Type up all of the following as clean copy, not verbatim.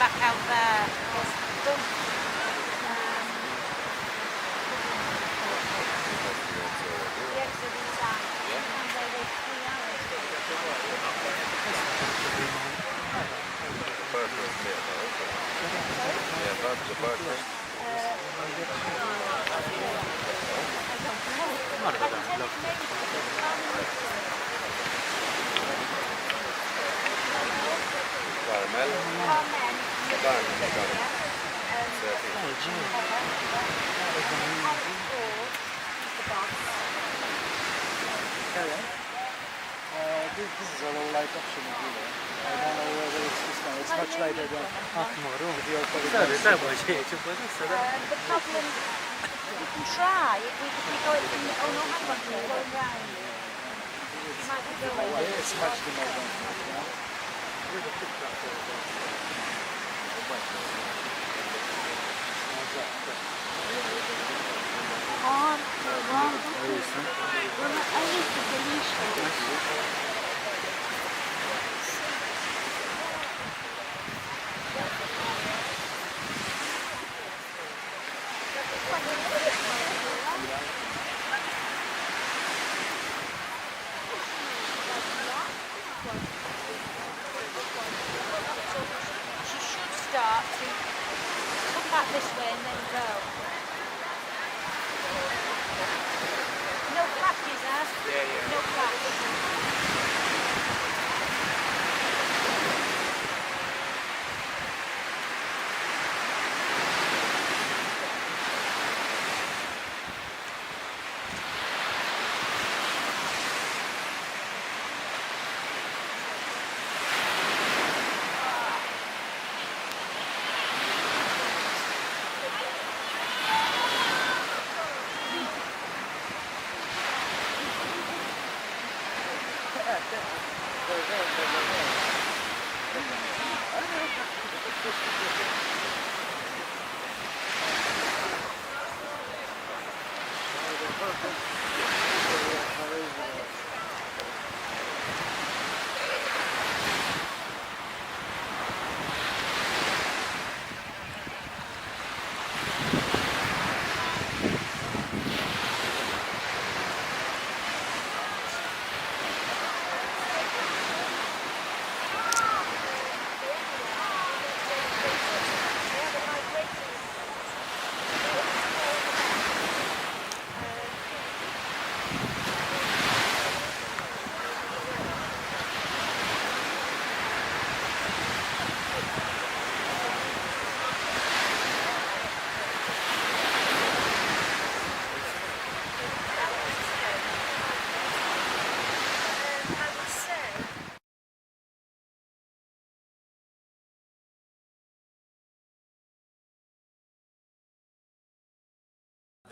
back out there. This is a low light option, you know. I don't know whether it's this one. It's much lighter than the the problem, we can try. If we go in, oh no, hang on, we're going round. You might be going. it's much more than that. On, wrong. Well, I need to finish She should start to come back this way and then go. No flashes, huh? No flash.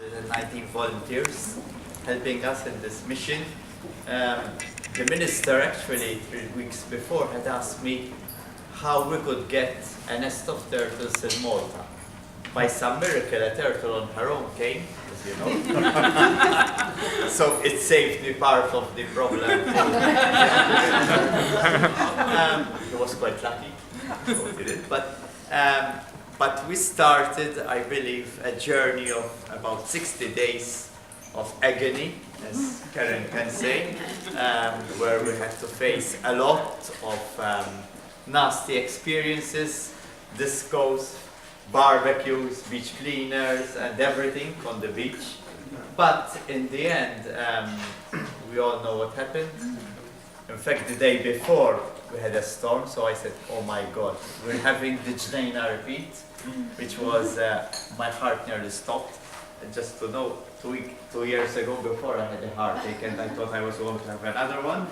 The 19 volunteers helping us in this mission. The minister actually 3 weeks before had asked me how we could get a nest of turtles in Malta. By some miracle, a turtle on her own came, as you know. So it saved me part of the problem. He was quite lucky, so he did. But we started, I believe, a journey of about 60 days of agony, as Karen can say, where we had to face a lot of nasty experiences, discos, barbecues, beach cleaners, and everything on the beach. But in the end, we all know what happened. In fact, the day before, we had a storm, so I said, oh my God, we're having the Ghajn repeat, which was, my heart nearly stopped. And just to know, 2 years ago before I had a heartache and I thought I was going to have another one,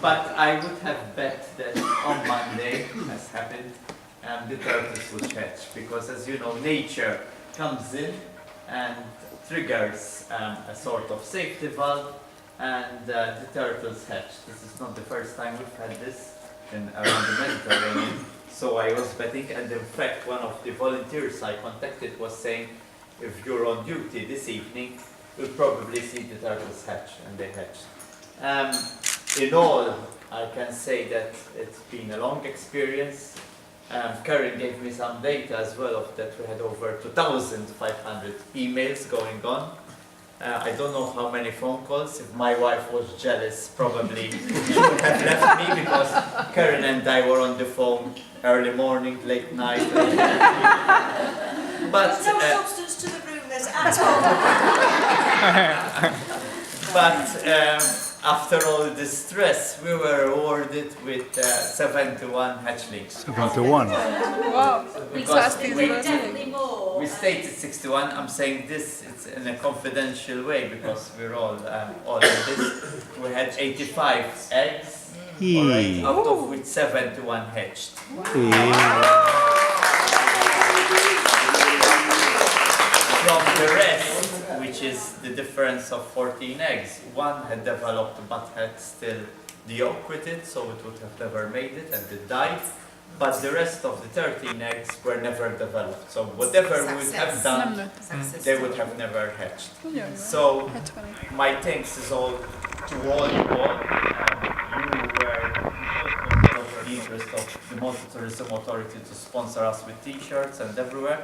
but I would have bet that on Monday, as happened, the turtles would hatch, because as you know, nature comes in and triggers a sort of safety valve, and the turtles hatch. This is not the first time we've had this around the Mediterranean. So I was betting, and in fact one of the volunteers I contacted was saying, if you're on duty this evening, you'll probably see the turtles hatch, and they hatched. In all, I can say that it's been a long experience. Karen gave me some data as well of that we had over 2,500 emails going on. I don't know how many phone calls. If my wife was jealous, probably she would have left me because Karen and I were on the phone early morning, late night. But There's no substance to the rumours at all. But after all the stress, we were awarded with 71 hatchlings. 71. Wow. Because Definitely more. we stated 61. I'm saying this it's in a confidential way because we're all in this. We had 85 eggs, all right, out of which 71 hatched. From the rest, which is the difference of 14 eggs, one had developed but had still the yolk with it, so it would have never made it and it died. But the rest of the 13 eggs were never developed. So whatever we would have done, they would have never hatched. So my thanks is all to all you all. You were the interest of the Malta Tourism Authority to sponsor us with t-shirts and everywhere.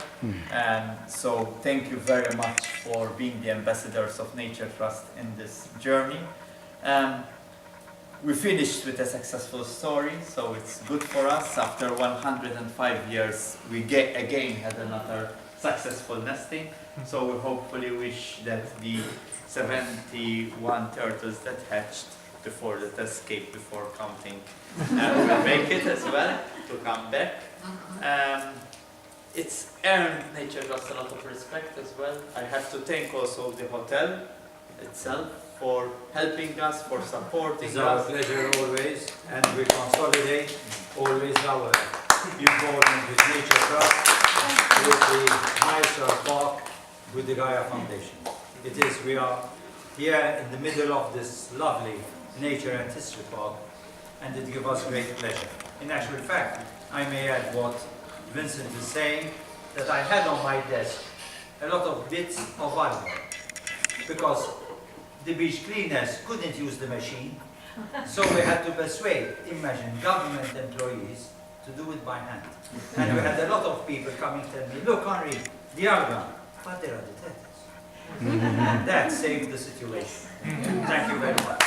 And so thank you very much for being the ambassadors of Nature Trust in this journey. We finished with a successful story, so it's good for us. After 105 years, we again had another successful nesting. So we hopefully wish that the 71 turtles that hatched before that escaped before counting will make it as well to come back. It's earned Nature Trust a lot of respect as well. I have to thank also the hotel itself for helping us, for supporting us. It's our pleasure always, and we consolidate always our involvement with Nature Trust, with the Mysore Park, with the Gaia Foundation. We are here in the middle of this lovely nature and history park, and it gives us great pleasure. In actual fact, I may add what Vincent is saying, that I had on my desk a lot of bits of iron, because the beach cleaners couldn't use the machine, so we had to persuade, imagine, government employees to do it by hand. And we had a lot of people coming to tell me, look Henri, the alga, but there are the turtles. And that saved the situation. Thank you very much.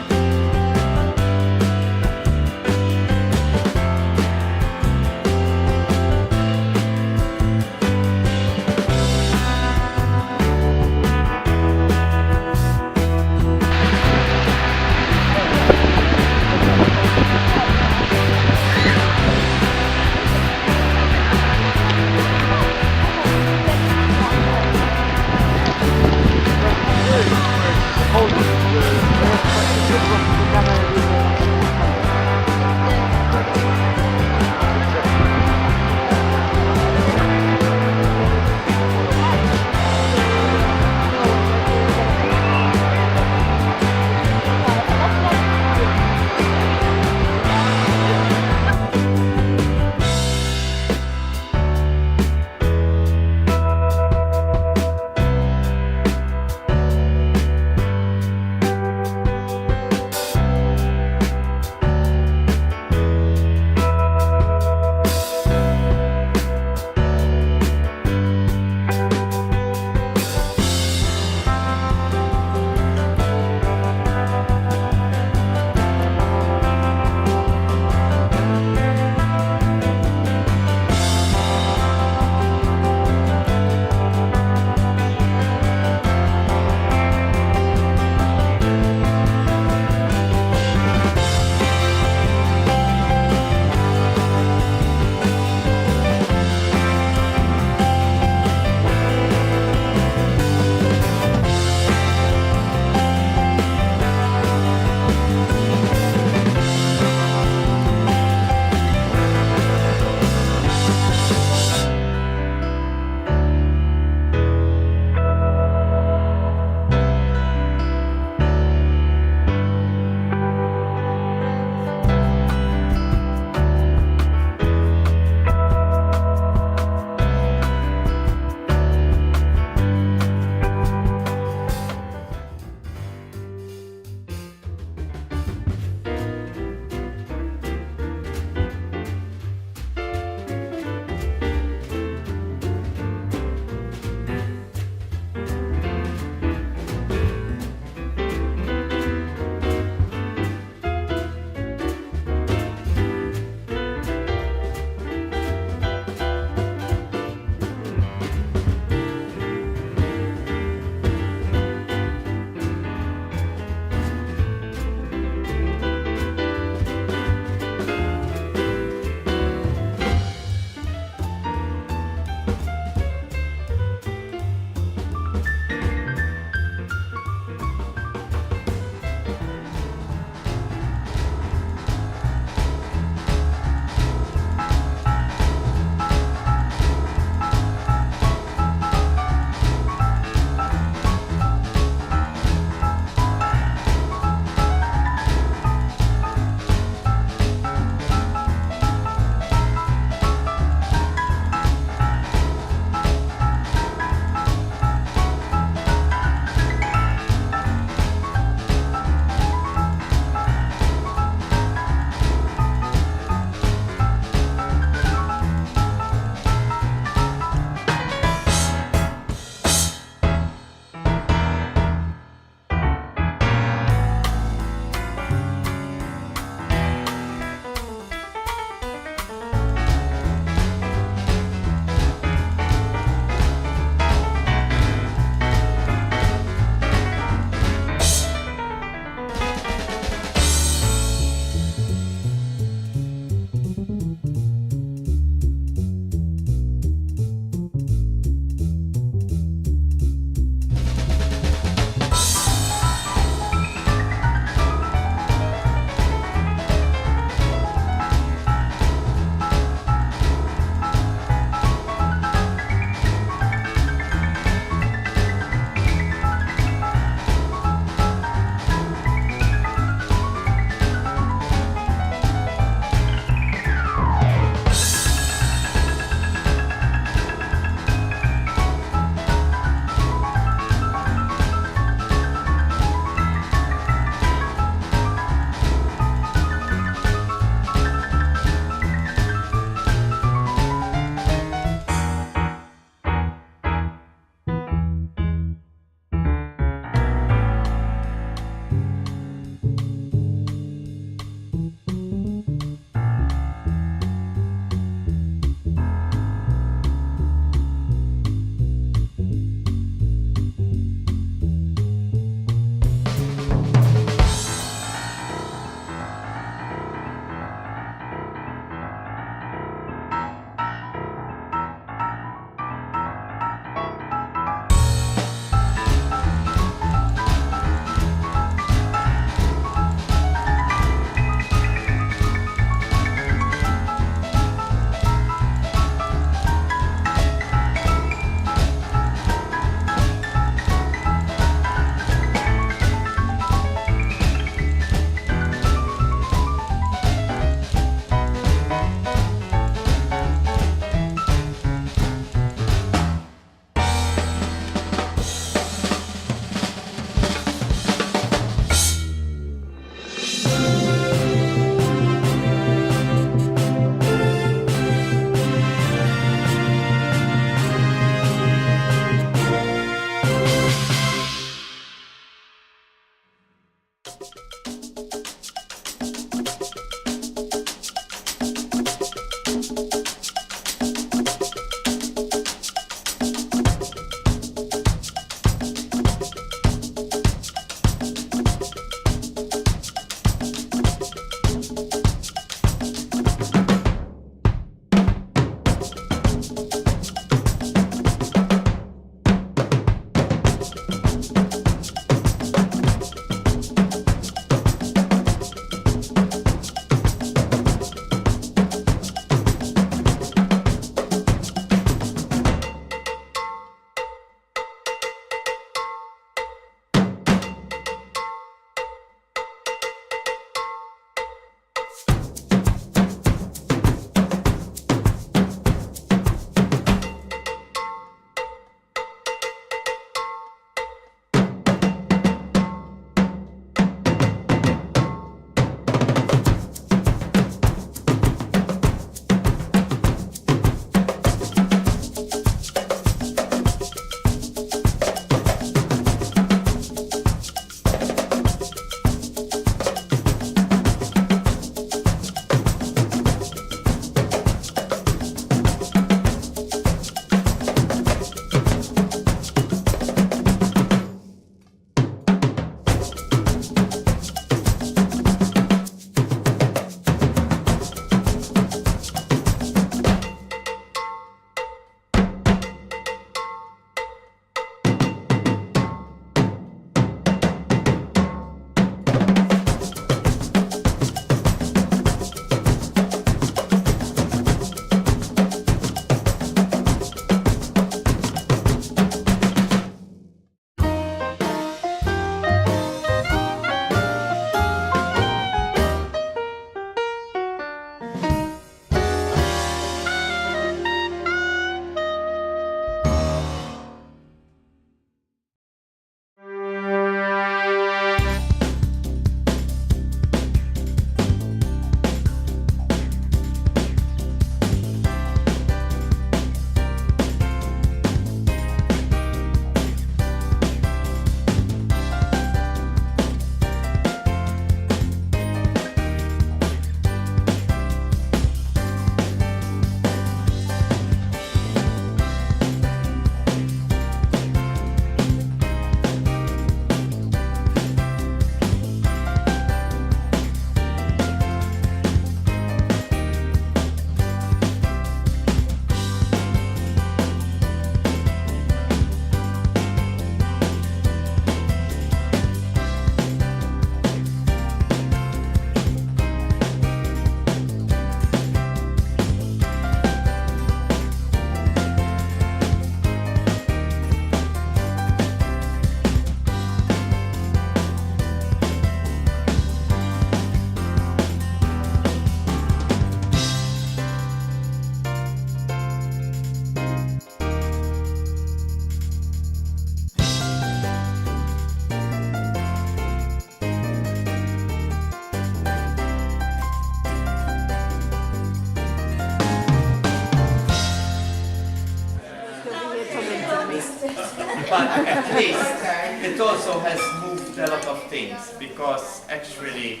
But at least it also has moved a lot of things, because actually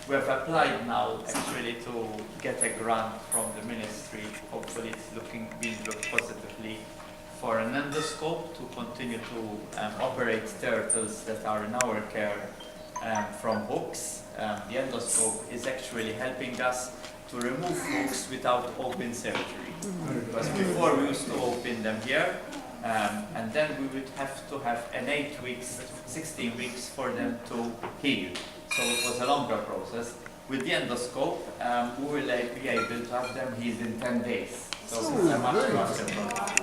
we have applied now actually to get a grant from the ministry. Hopefully it's being looked positively for an endoscope to continue to operate turtles that are in our care from hooks. The endoscope is actually helping us to remove hooks without open surgery. Because before we used to open them here, and then we would have to have an 8 weeks, 16 weeks for them to heal. So it was a longer process. With the endoscope, we will be able to have them healed in 10 days. So it's a much faster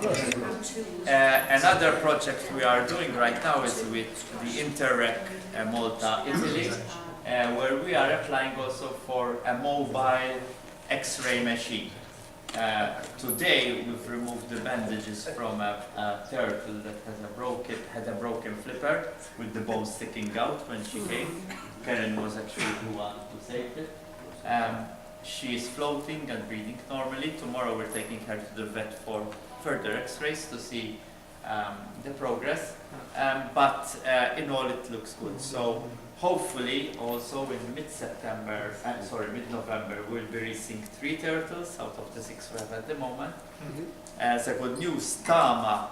process. Another project we are doing right now is with the Interreg Malta, Italy, where we are applying also for a mobile X-ray machine. Today we've removed the bandages from a turtle that had a broken flipper with the bone sticking out when she came. Karen was actually the one who saved it. She is floating and breathing normally. Tomorrow we're taking her to the vet for further x-rays to see the progress. But in all it looks good. So hopefully also in mid-September, mid-November, we'll be releasing 3 turtles out of the 6 we have at the moment. As a good news, Tama,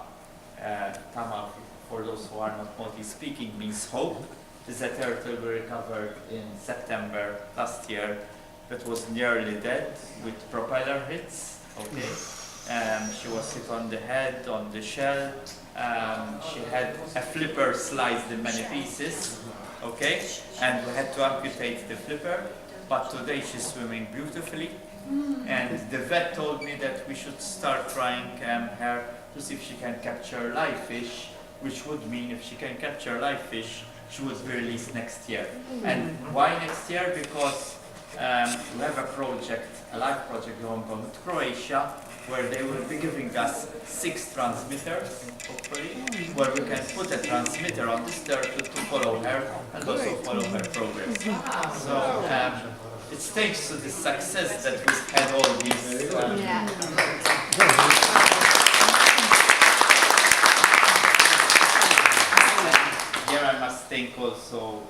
for those who are not Maltese speaking, means hope. This is a turtle we recovered in September last year that was nearly dead with propeller hits. Okay, she was hit on the head, on the shell. She had a flipper sliced in many pieces. Okay, and we had to amputate the flipper. But today she's swimming beautifully. And the vet told me that we should start trying her to see if she can capture live fish, which would mean if she can capture live fish, she would be released next year. And why next year? Because we have a project, a live project going on with Croatia, where they will be giving us 6 transmitters, hopefully, where we can put a transmitter on this turtle to follow her and also follow her progress. So it's thanks to the success that we've had all these. Here I must thank also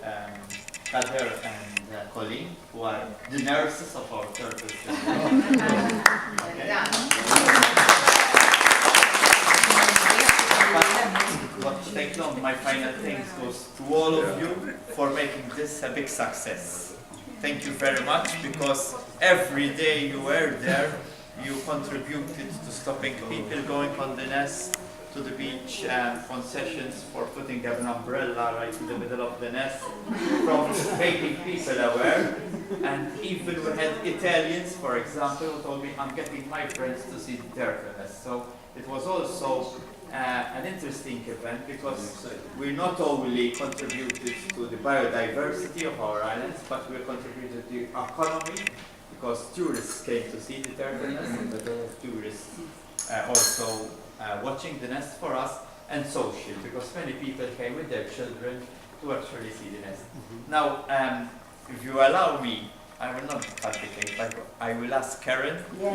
Kader and Colleen, who are the nurses of our turtles. But to take long, my final thanks goes to all of you for making this a big success. Thank you very much, because every day you were there, you contributed to stopping people going on the nest, to the beach, concessions for putting an umbrella right in the middle of the nest, from making people aware. And even we had Italians, for example, who told me, I'm getting my friends to see the turtle nest. So it was also an interesting event, because we not only contributed to the biodiversity of our islands, but we contributed to the economy, because tourists came to see the turtle nest, and a lot of tourists also watching the nest for us, and social, because many people came with their children to actually see the nest. Now, if you allow me, I will not cut the cake, but I will ask Karen. Who